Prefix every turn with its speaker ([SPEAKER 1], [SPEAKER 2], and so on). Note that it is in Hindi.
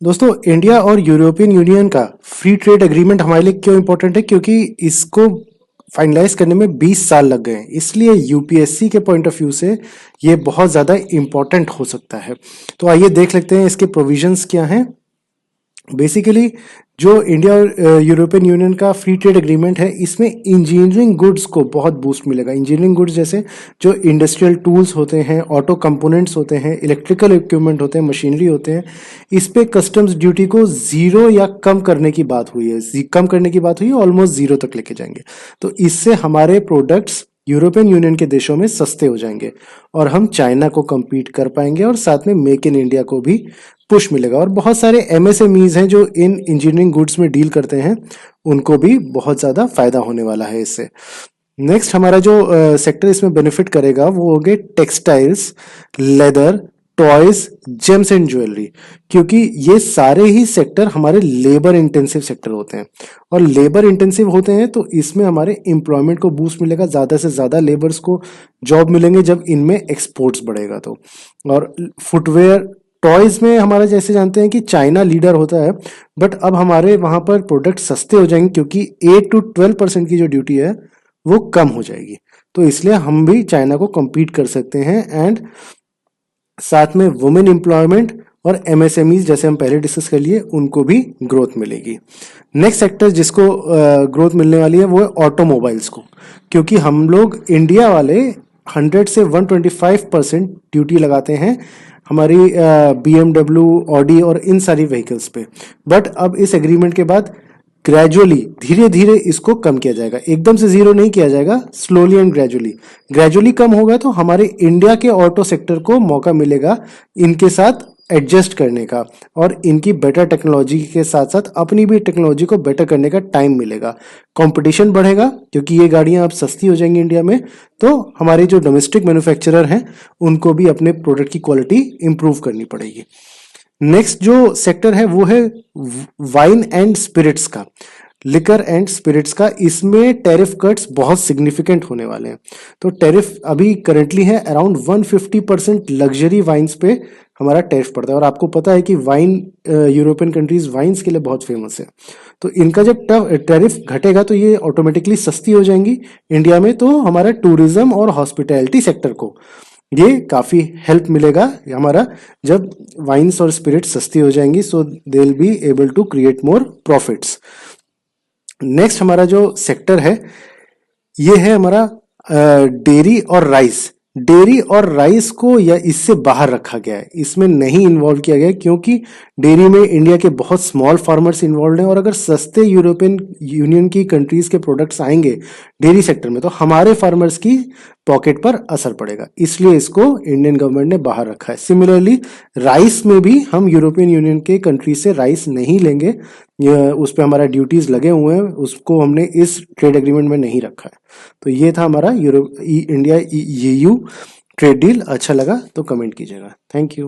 [SPEAKER 1] दोस्तों, इंडिया और यूरोपियन यूनियन का फ्री ट्रेड एग्रीमेंट हमारे लिए क्यों इम्पोर्टेंट है? क्योंकि इसको फाइनलाइज करने में 20 साल लग गए हैं, इसलिए यूपीएससी के पॉइंट ऑफ व्यू से ये बहुत ज़्यादा इम्पोर्टेंट हो सकता है। तो आइए देख लेते हैं इसके प्रोविजंस क्या हैं। बेसिकली जो इंडिया और यूरोपियन यूनियन का फ्री ट्रेड एग्रीमेंट है, इसमें इंजीनियरिंग गुड्स को बहुत बूस्ट मिलेगा। इंजीनियरिंग गुड्स जैसे जो इंडस्ट्रियल टूल्स होते हैं, ऑटो कंपोनेंट्स होते हैं, इलेक्ट्रिकल इक्विपमेंट होते हैं, मशीनरी होते हैं, इस पे कस्टम्स ड्यूटी को जीरो या कम करने की बात हुई है। कम करने की बात हुई है, ऑलमोस्ट जीरो तक लेके जाएंगे। तो इससे हमारे प्रोडक्ट्स यूरोपियन यूनियन के देशों में सस्ते हो जाएंगे और हम चाइना को compete कर पाएंगे और साथ में मेक इन इंडिया को भी पुश मिलेगा। और बहुत सारे एमएसएमईज हैं जो इन इंजीनियरिंग गुड्स में डील करते हैं, उनको भी बहुत ज़्यादा फायदा होने वाला है इससे। नेक्स्ट हमारा जो सेक्टर इसमें बेनिफिट करेगा वो हो गए textiles, leather, toys, James and jewellery, क्योंकि ये सारे ही सेक्टर हमारे लेबर इंटेंसिव सेक्टर होते हैं और लेबर इंटेंसिव होते हैं तो इसमें हमारे एम्प्लॉयमेंट को बूस्ट मिलेगा, ज़्यादा से ज़्यादा लेबर्स को जॉब मिलेंगे जब इनमें एक्सपोर्ट्स बढ़ेगा तो। और फुटवेयर, टॉयज में हमारा जैसे जानते हैं कि चाइना लीडर होता है, बट अब हमारे वहाँ पर प्रोडक्ट सस्ते हो जाएंगे क्योंकि 8 to 12% की जो ड्यूटी है वो कम हो जाएगी। तो इसलिए हम भी चाइना को compete कर सकते हैं एंड साथ में वुमेन एम्प्लॉयमेंट और एमएसएमईज जैसे हम पहले डिस्कस कर लिए उनको भी ग्रोथ मिलेगी। नेक्स्ट सेक्टर जिसको ग्रोथ मिलने वाली है वो है ऑटोमोबाइल्स को, क्योंकि हम लोग इंडिया वाले 100 से 125% ड्यूटी लगाते हैं हमारी BMW, ऑडी और इन सारी व्हीकल्स पे। बट अब इस एग्रीमेंट के बाद ग्रेजुअली धीरे धीरे इसको कम किया जाएगा, एकदम से जीरो नहीं किया जाएगा, स्लोली एंड ग्रेजुअली कम होगा तो हमारे इंडिया के ऑटो सेक्टर को मौका मिलेगा इनके साथ एडजस्ट करने का और इनकी बेटर टेक्नोलॉजी के साथ साथ अपनी भी टेक्नोलॉजी को बेटर करने का टाइम मिलेगा। कंपटीशन बढ़ेगा क्योंकि ये गाड़ियां अब सस्ती हो जाएंगी इंडिया में, तो हमारे जो डोमेस्टिक मैन्युफैक्चरर हैं उनको भी अपने प्रोडक्ट की क्वालिटी इंप्रूव करनी पड़ेगी। नेक्स्ट जो सेक्टर है वो है वाइन एंड स्पिरिट्स का, लिकर एंड स्पिरिट्स का। इसमें टैरिफ कट्स बहुत सिग्निफिकेंट होने वाले हैं। तो टैरिफ अभी करंटली है अराउंड 150% लग्जरी वाइन्स पे हमारा टैरिफ पड़ता है और आपको पता है कि वाइन यूरोपियन कंट्रीज वाइन्स के लिए बहुत फेमस है। तो इनका जब टैरिफ घटेगा तो ये ऑटोमेटिकली सस्ती हो जाएंगी इंडिया में, तो हमारा टूरिज्म और हॉस्पिटैलिटी सेक्टर को ये काफ़ी हेल्प मिलेगा हमारा जब वाइन्स और स्पिरिट सस्ती हो जाएंगी, so they will be able to create more profits. Next हमारा जो सेक्टर है ये है हमारा डेयरी और राइस। डेयरी और राइस को या इससे बाहर रखा गया है, इसमें नहीं इन्वॉल्व किया गया है क्योंकि डेयरी में इंडिया के बहुत स्मॉल फार्मर्स इन्वॉल्व हैं और अगर सस्ते यूरोपियन यूनियन की कंट्रीज के प्रोडक्ट्स आएंगे डेयरी सेक्टर में तो हमारे फार्मर्स की पॉकेट पर असर पड़ेगा, इसलिए इसको इंडियन गवर्नमेंट ने बाहर रखा है। सिमिलरली राइस में भी हम यूरोपियन यूनियन के कंट्री से राइस नहीं लेंगे, उस पर हमारा ड्यूटीज लगे हुए हैं, उसको हमने इस ट्रेड एग्रीमेंट में नहीं रखा है। तो ये था हमारा इंडिया EU ट्रेड डील। अच्छा लगा तो कमेंट कीजिएगा। Thank you.